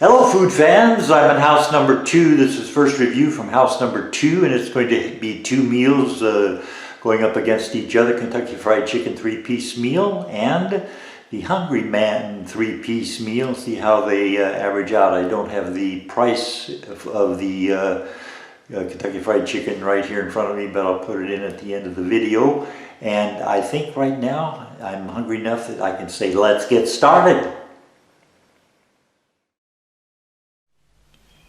Hello food fans, I'm in house number 2. This is first review from house number 2, and it's going to be 2 meals going up against each other. Kentucky Fried Chicken 3-piece meal and the Hungry Man 3-piece meal. See how they average out. I don't have the price of the Kentucky Fried Chicken right here in front of me, but I'll put it in at the end of the video. And I think right now I'm hungry enough that I can say let's get started.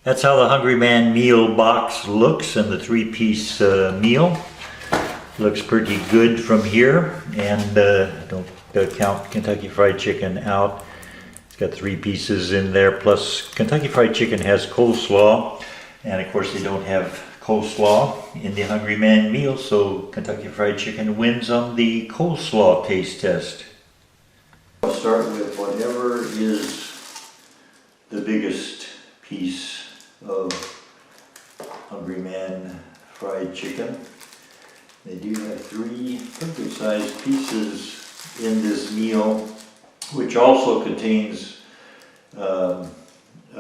That's how the Hungry Man meal box looks, and the 3-piece meal looks pretty good from here. And don't count Kentucky Fried Chicken out. It's got 3 pieces in there, plus Kentucky Fried Chicken has coleslaw, and of course they don't have coleslaw in the Hungry Man meal, so Kentucky Fried Chicken wins on the coleslaw taste test. I'll start with whatever is the biggest piece of Hungry Man fried chicken. They do have 3 good sized pieces in this meal, which also contains a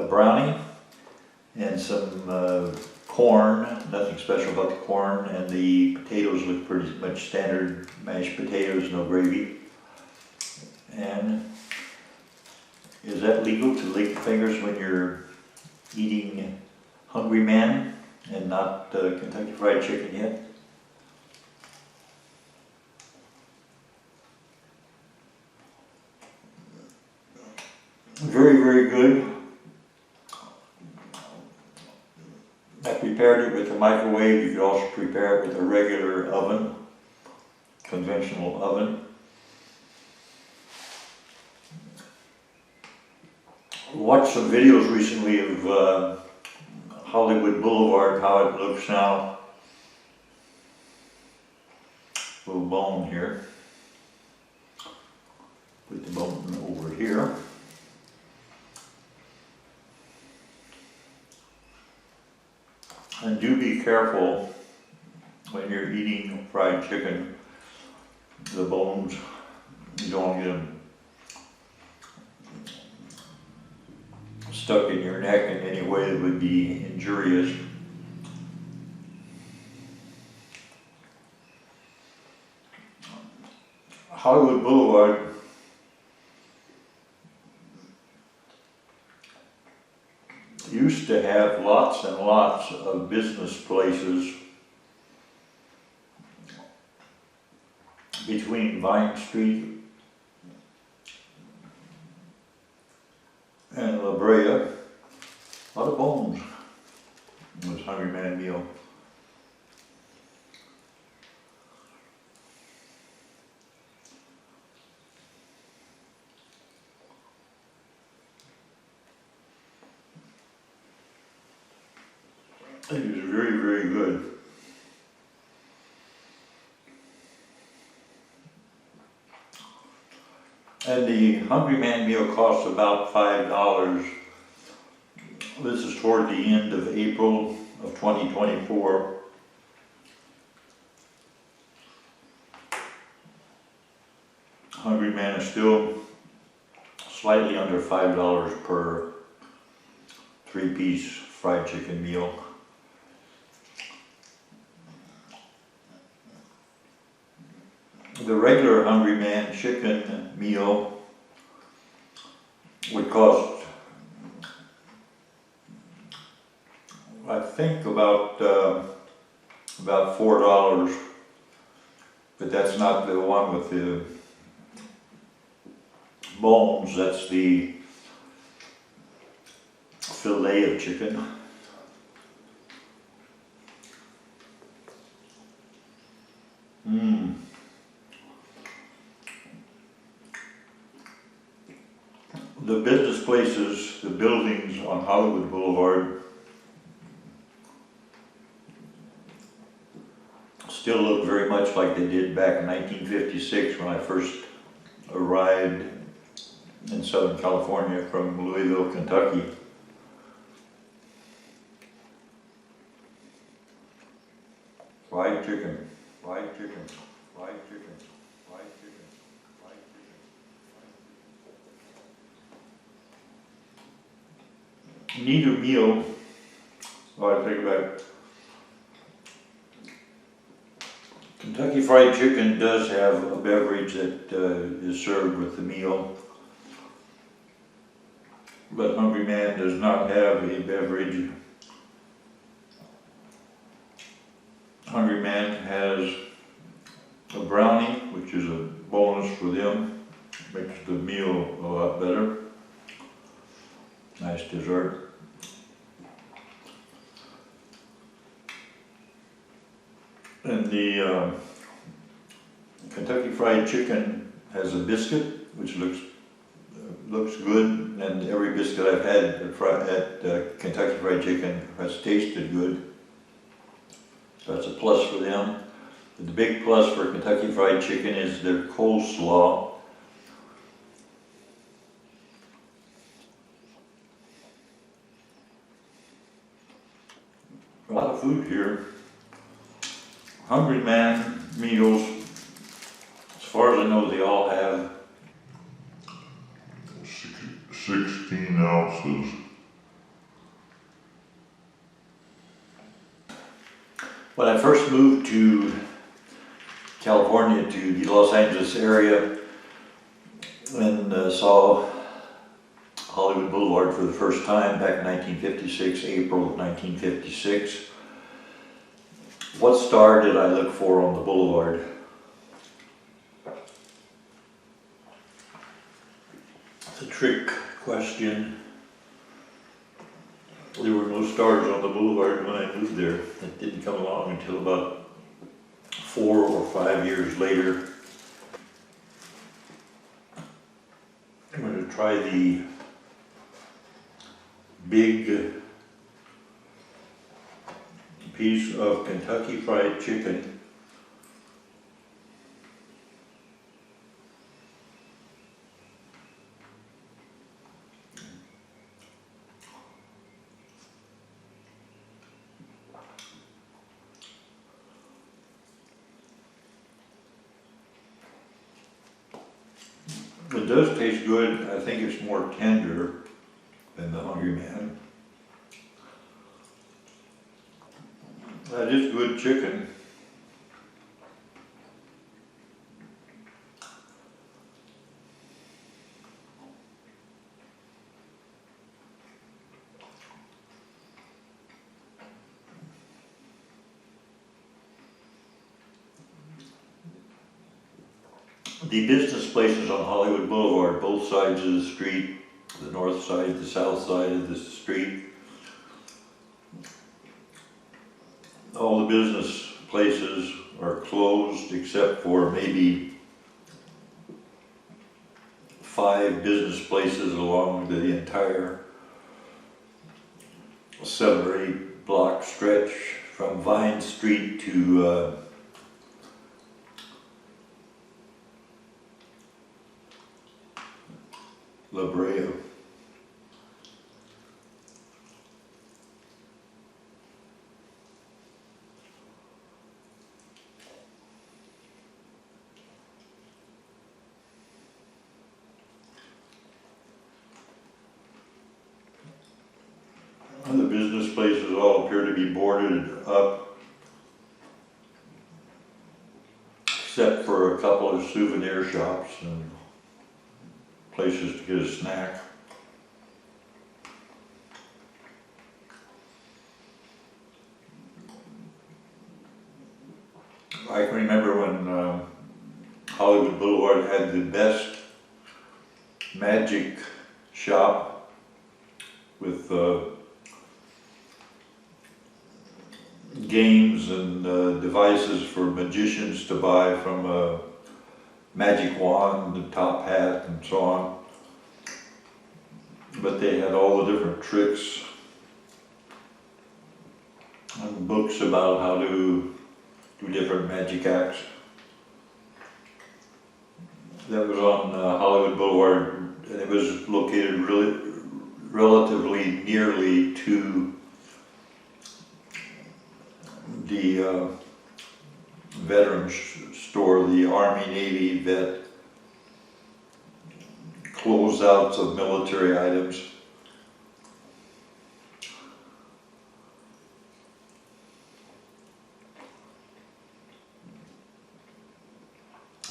brownie and some corn. Nothing special about the corn, and the potatoes look pretty much standard mashed potatoes, no gravy. And is that legal to lick fingers when you're eating Hungry Man and not Kentucky Fried Chicken yet? Very, very good. I prepared it with a microwave. You could also prepare it with a regular oven, conventional oven. Watched some videos recently of Hollywood Boulevard, how it looks now. Little bone here. Put the bone over here. And do be careful when you're eating fried chicken. The bones, you don't want to get them stuck in your neck in any way that would be injurious. Hollywood Boulevard used to have lots and lots of business places between Vine Street and La Brea. A lot of bones in this Hungry Man meal. It is very, very good. And the Hungry Man meal costs about $5. This is toward the end of April of 2024. Hungry Man is still slightly under $5 per 3-piece fried chicken meal. The regular Hungry Man chicken meal would cost, I think, about $4, but that's not the one with the bones. That's the fillet of chicken. The business places, the buildings on Hollywood Boulevard still look very much like they did back in 1956 when I first arrived in Southern California from Louisville, Kentucky. Fried chicken, fried chicken, fried chicken, fried chicken, fried chicken. Neither meal, well, I take it back. Kentucky Fried Chicken does have a beverage that is served with the meal, but Hungry Man does not have a beverage. Hungry Man has a brownie, which is a bonus for them, makes the meal a lot better. Nice dessert. And the Kentucky Fried Chicken has a biscuit, which looks good, and every biscuit I've had at Kentucky Fried Chicken has tasted good. So that's a plus for them. But the big plus for Kentucky Fried Chicken is their coleslaw. A lot of food here. Hungry Man meals, as far as I know, they all have 16 ounces. When I first moved to California, to the Los Angeles area, and saw Hollywood Boulevard for the first time back in 1956, April of 1956. What star did I look for on the boulevard? It's a trick question. There were no stars on the boulevard when I moved there. It didn't come along until about 4 or 5 years later. I'm going to try the big piece of Kentucky Fried Chicken. It does taste good. I think it's more tender than the Hungry Man. That is good chicken. The business places on Hollywood Boulevard, both sides of the street, the north side, the south side of the street, all the business places are closed except for maybe 5 business places along the entire 7 or 8 block stretch from Vine Street to La Brea. The business places all appear to be boarded up, except for a couple of souvenir shops and places to get a snack. I can remember when Hollywood Boulevard had the best magic shop with games and devices for magicians to buy, from a magic wand, the top hat, and so on. But they had all the different tricks and books about how to do different magic acts. That was on Hollywood Boulevard, and it was located relatively nearly to the veterans store, the Army Navy vet closeouts of military items.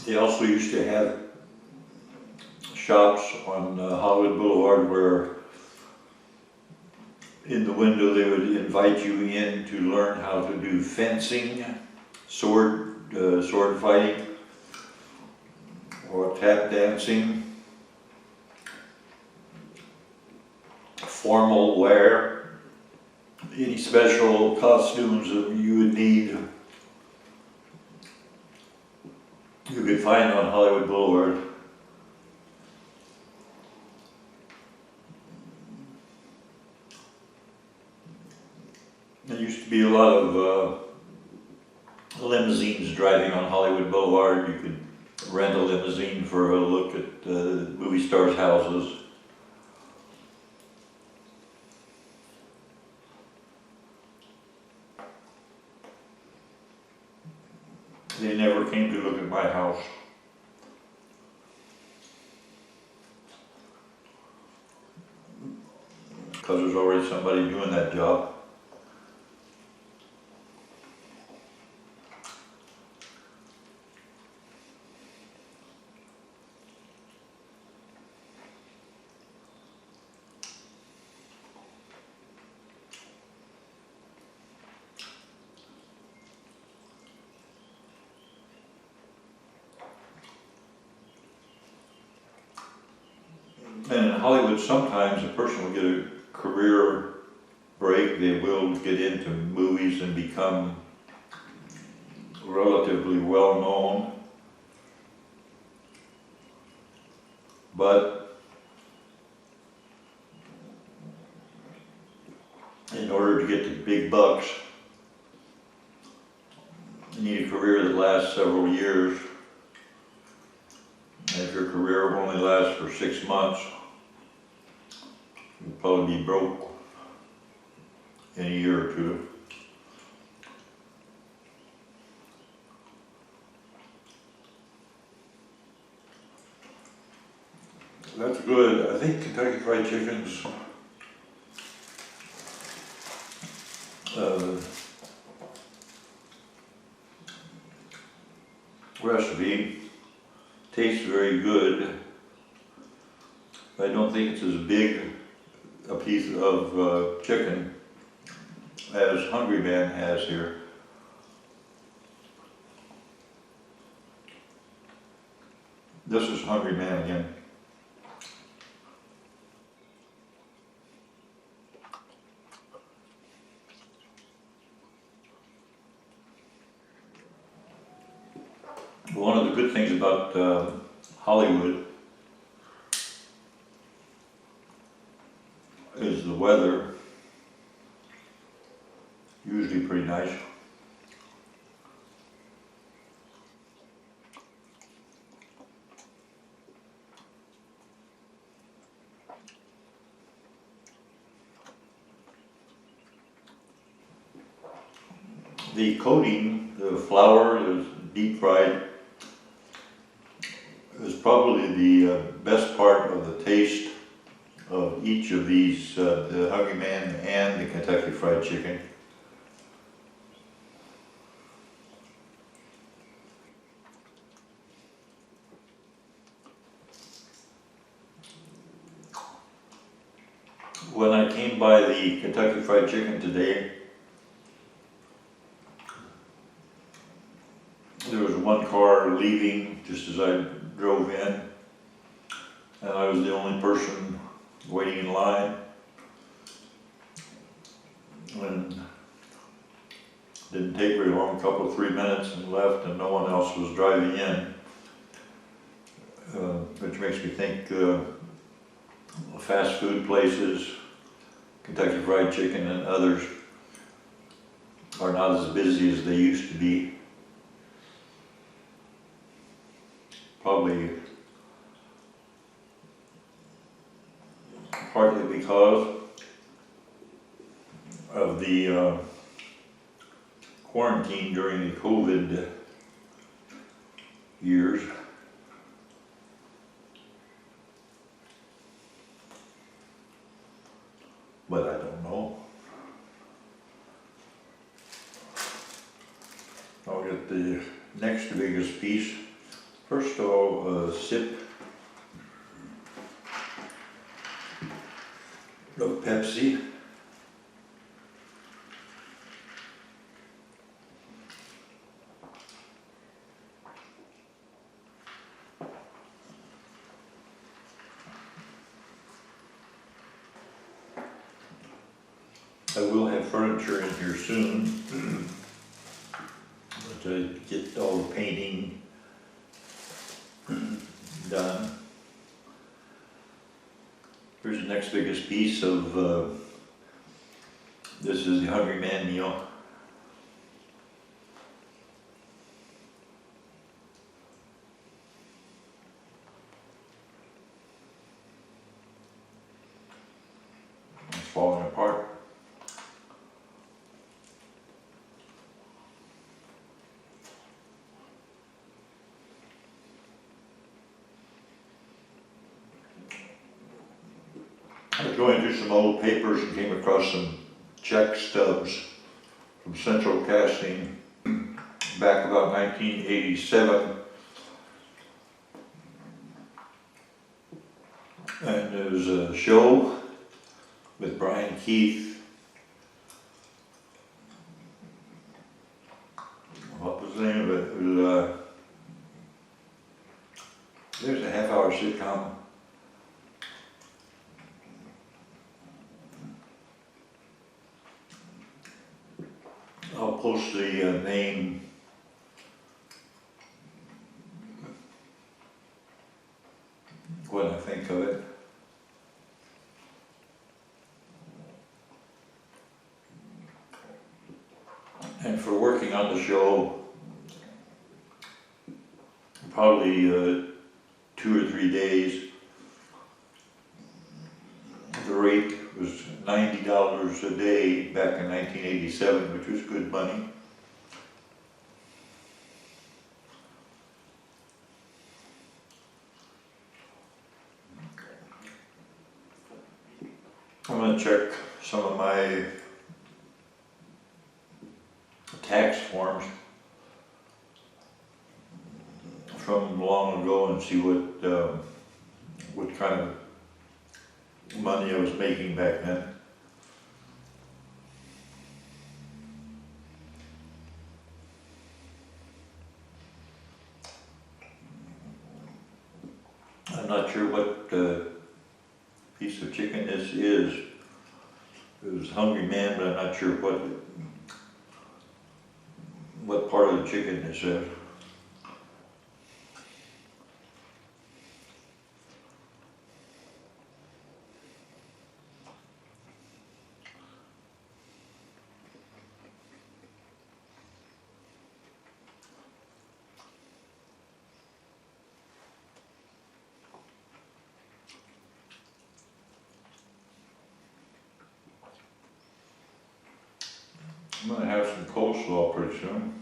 They also used to have shops on Hollywood Boulevard where in the window they would invite you in to learn how to do fencing, sword fighting, or tap dancing, formal wear, any special costumes that you would need, you could find on Hollywood Boulevard. There used to be a lot of limousines driving on Hollywood Boulevard. You could rent a limousine for a look at movie stars' houses. They never came to look at my house. Because there's already somebody doing that job. And in Hollywood, sometimes a person will get a career break. They will get into movies and become relatively well known. But in order to get the big bucks, you need a career that lasts several years. And if your career only lasts for 6 months, you'll probably be broke in a year or two. That's good. I think Kentucky Fried Chicken's recipe tastes very good. I don't think it's as big a piece of chicken as Hungry Man has here. This is Hungry Man again. One of the good things about Hollywood is the weather, usually pretty nice. The coating, the flour is deep fried, is probably the best part of the taste of each of these, the Hungry Man and the Kentucky Fried Chicken. When I came by the Kentucky Fried Chicken today, there was one car leaving just as I drove in, and I was the only person waiting in line. And didn't take very long, a couple of 3 minutes, and left, and no one else was driving in, which makes me think fast food places, Kentucky Fried Chicken and others, are not as busy as they used to be. Probably partly because of the quarantine during the COVID years. But I don't know. I'll get the next biggest piece First of all, a sip of Pepsi. I will have furniture in here soon to get all the painting done. Here's the next biggest piece of, this is the Hungry Man meal. It's falling apart. I was going through some old papers and came across some check stubs from Central Casting back about 1987. And there was a show with Brian Keith. What was the name of it? It was, there's a half-hour sitcom. I'll post the name when I think of it. And for working on the show, probably 2 or 3 days, the rate was $90 a day back in 1987, which was good money. I'm going to check some of my tax forms from long ago and see what kind of money I was making back then. I'm not sure what piece of chicken this is. It was Hungry Man, but I'm not sure what part of the chicken this is. I'm going to have some coleslaw pretty soon.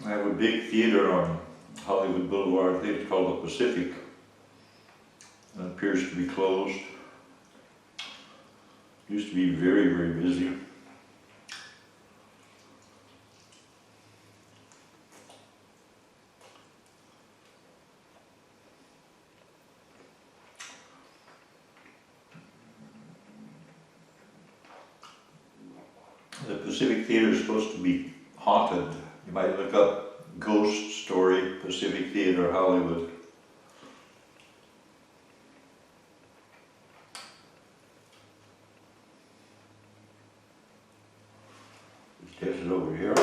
I have a big theater on Hollywood Boulevard. I think it's called the Pacific. It appears to be closed. Used to be very, very busy. The Pacific Theater is supposed to be haunted. You might look up Ghost Story, Pacific Theater, Hollywood. Let's test it over here.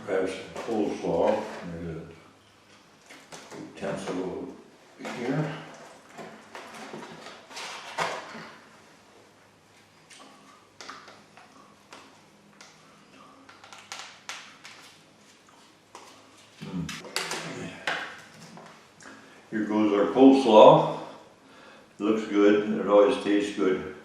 Grab some coleslaw. There's a utensil over here. Here goes our coleslaw. Looks good, and it always tastes good.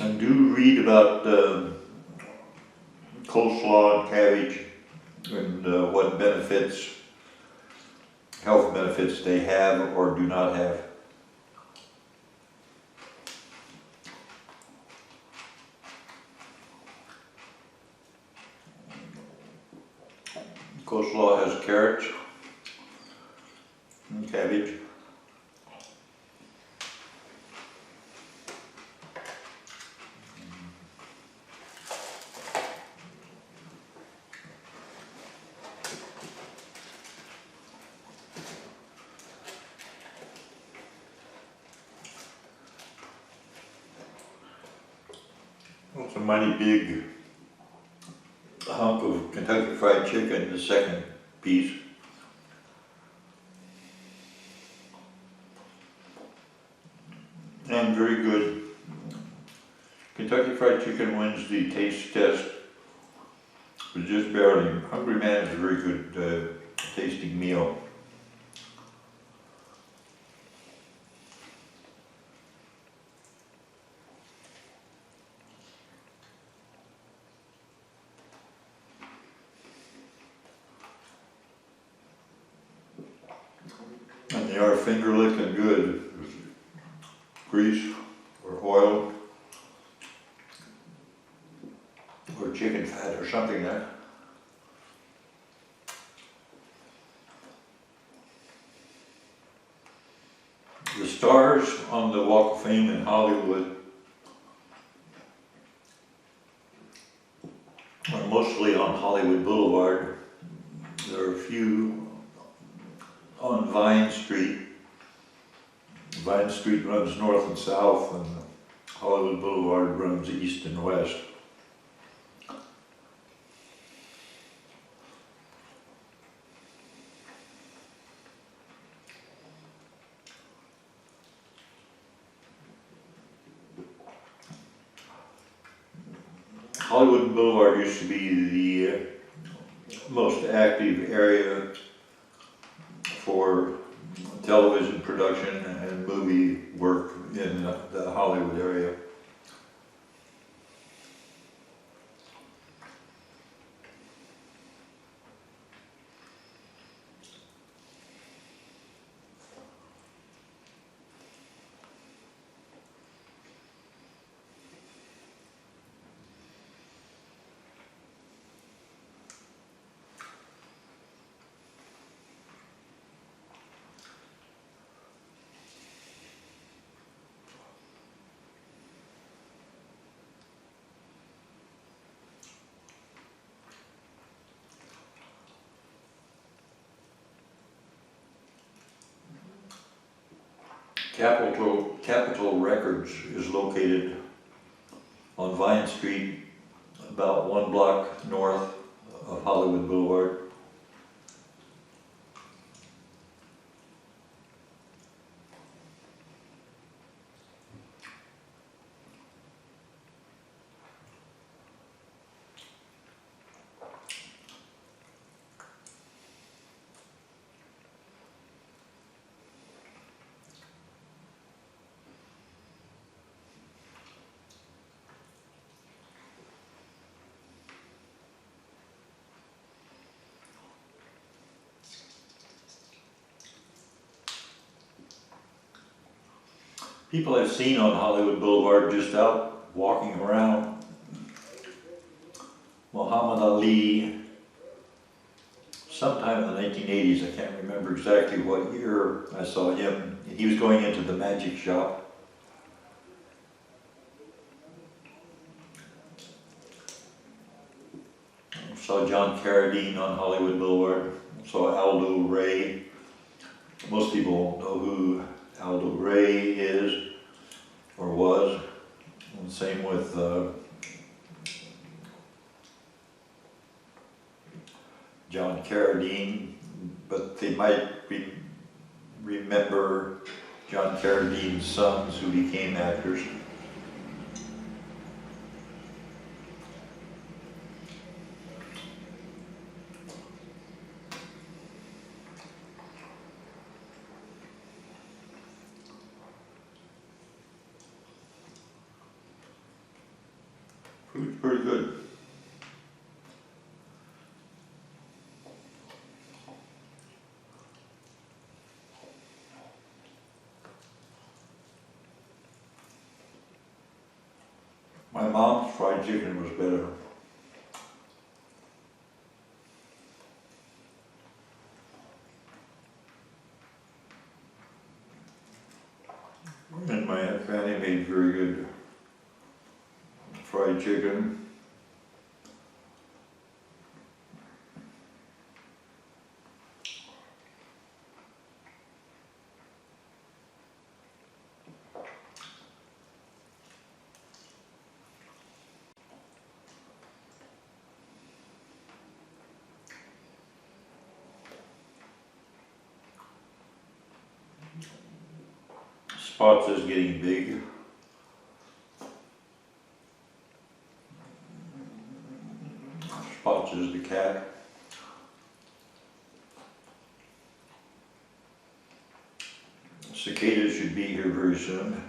I do read about coleslaw and cabbage and what benefits, health benefits they have or do not have. Coleslaw has carrots and cabbage. That's a mighty big hunk of Kentucky Fried Chicken, the second piece. And very good. Kentucky Fried Chicken wins the taste test, but just barely. Hungry Man is a very good tasting meal. And they are finger licking good with grease or oil or chicken fat or something like that. The stars on the Walk of Fame in Hollywood are mostly on Hollywood Boulevard. There are a few on Vine Street. Vine Street runs north and south, and Hollywood Boulevard runs east and west. Hollywood Boulevard used to be the most active area for television production and movie work in the Hollywood area. Capitol Records is located on Vine Street, about 1 block north of Hollywood Boulevard. People I've seen on Hollywood Boulevard just out walking around. Muhammad Ali, sometime in the 1980s, I can't remember exactly what year I saw him. He was going into the magic shop. I saw John Carradine on Hollywood Boulevard. I saw Aldo Ray. Most people know who Aldo Ray is or was, and same with John Carradine, but they might remember John Carradine's sons who became actors. Food's pretty good. My mom's fried chicken was better. And my Aunt Fanny made very good fried chicken. Spots is getting big. Spots is the cat. Cicadas should be here very soon.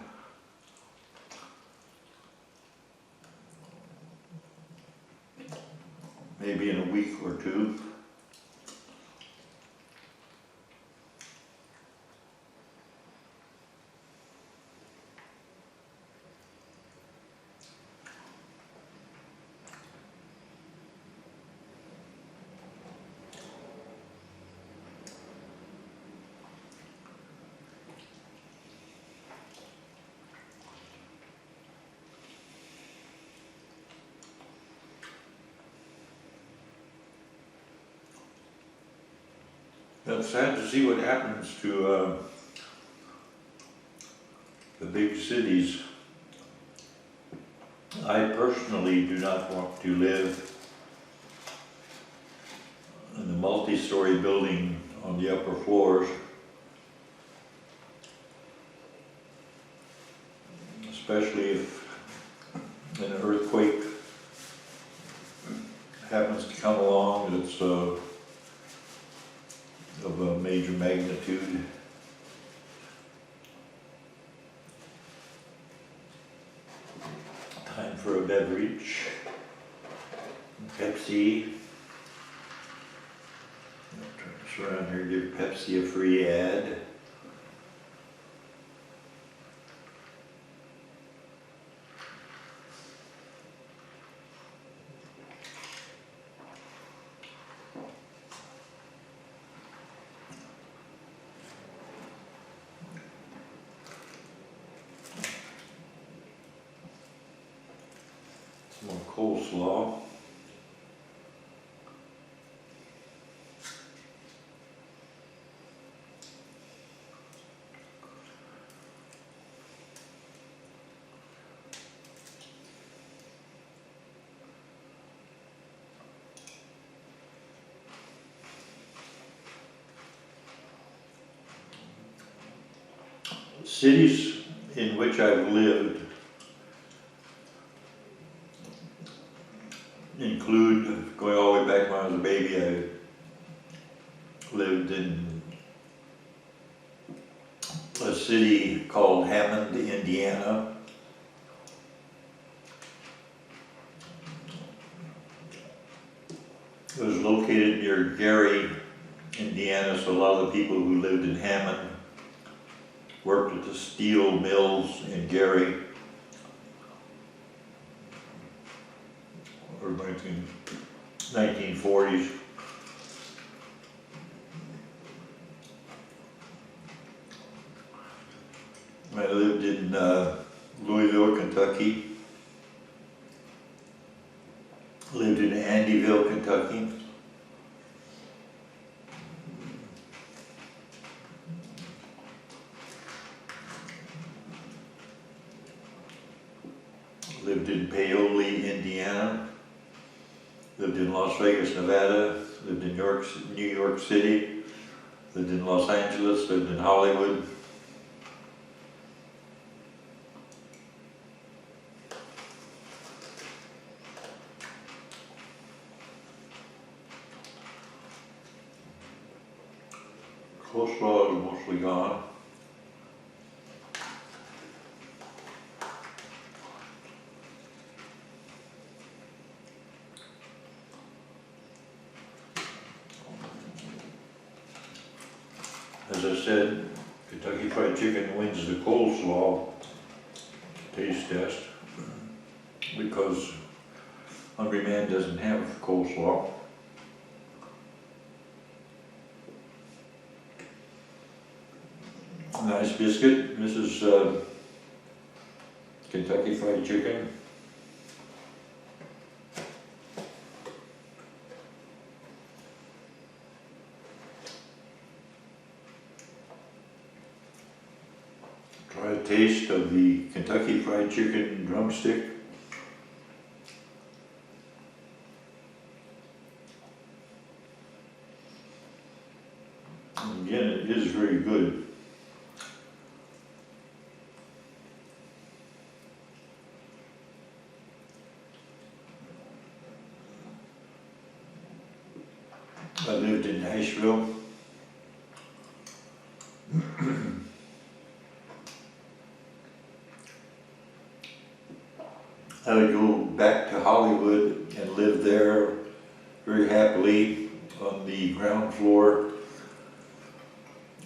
Maybe in a week or two. It's sad to see what happens to the big cities. I personally do not want to live in the multi-story building on the upper floors, especially if an earthquake happens to come along that's of a major magnitude. Time for a beverage. Pepsi. I'll turn this around here, give Pepsi a free ad. Some more coleslaw. Cities in which I've lived include, going all the way back when I was a baby, I lived in a city called Hammond, Indiana. It was located near Gary, Indiana, so a lot of the people who lived in Hammond worked at the steel mills in Gary. Or 1940s. I lived in Louisville, Kentucky. Lived in Andyville, Kentucky. Lived in Paoli, Indiana. Lived in Las Vegas, Nevada. Lived in New York City. Lived in Los Angeles. Lived in Hollywood. Coleslaw is mostly gone. as I said, Kentucky Fried Chicken wins the coleslaw taste test because Hungry Man doesn't have coleslaw. Nice biscuit. This is Kentucky Fried Chicken. Try a taste of the Kentucky Fried Chicken drumstick. Again, it is very good. I lived in Nashville. I would go back to Hollywood and live there very happily on the ground floor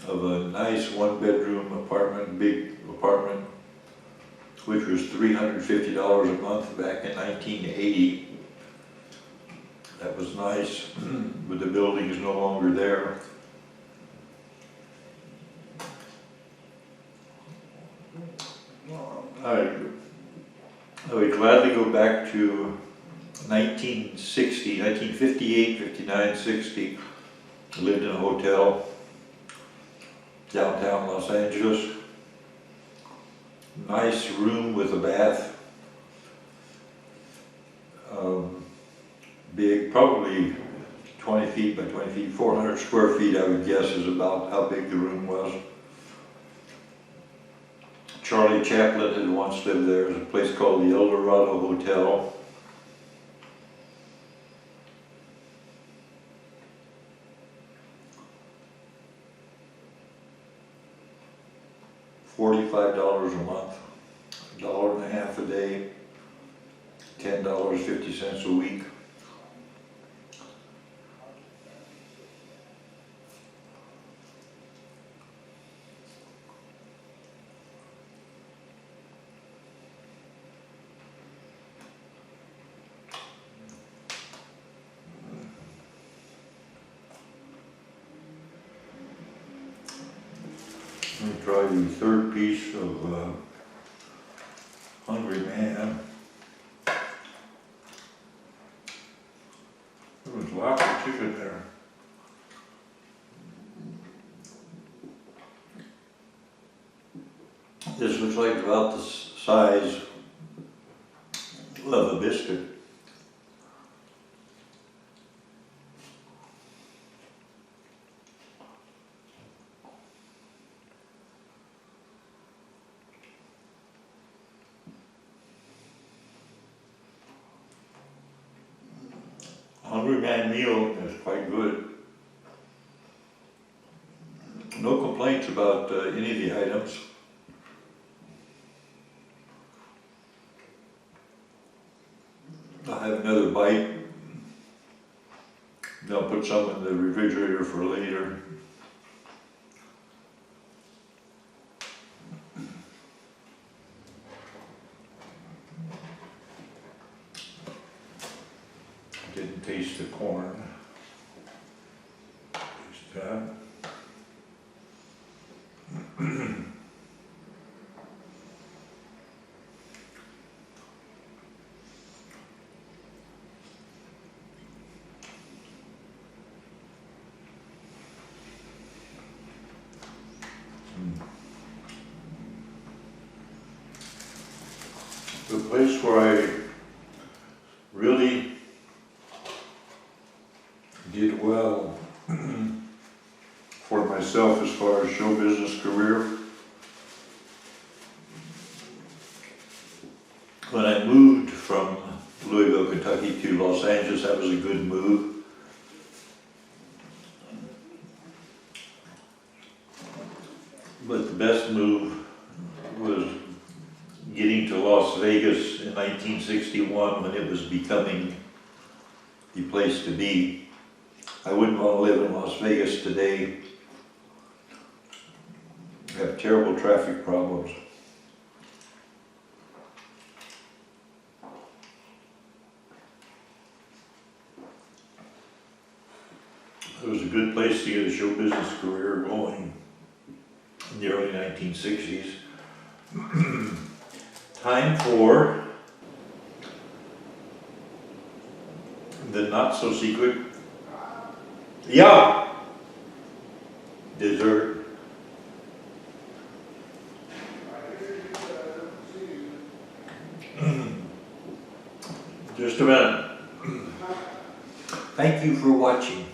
of a nice one-bedroom apartment, big apartment, which was $350 a month back in 1980. That was nice, but the building is no longer there. I would gladly go back to 1960, 1958, 59, 60. I lived in a hotel downtown Los Angeles. Nice room with a bath. Big, probably 20 feet by 20 feet, 400 square feet I would guess is about how big the room was. Charlie Chaplin had once lived there. There's a place called the El Dorado Hotel. $45 a month, $1.50 a day, $10.50 a week. Let me try the third piece of Hungry Man. There was lots of chicken there. This looks like about the size of a biscuit. Hungry Man meal is quite good. No complaints about any of the items. I'll have another bite. Then I'll put some in the refrigerator for later. Didn't taste the corn. Taste that. The place where I really did well for myself as far as show business career. When I moved from Louisville, Kentucky to Los Angeles, that was a good move. But the best move was getting to Las Vegas in 1961 when it was becoming the place to be. I wouldn't want to live in Las Vegas today. have terrible traffic problems. It was a good place to get a show business career going in the early 1960s. Time for the not so secret, yeah, dessert. Just a minute. Thank you for watching.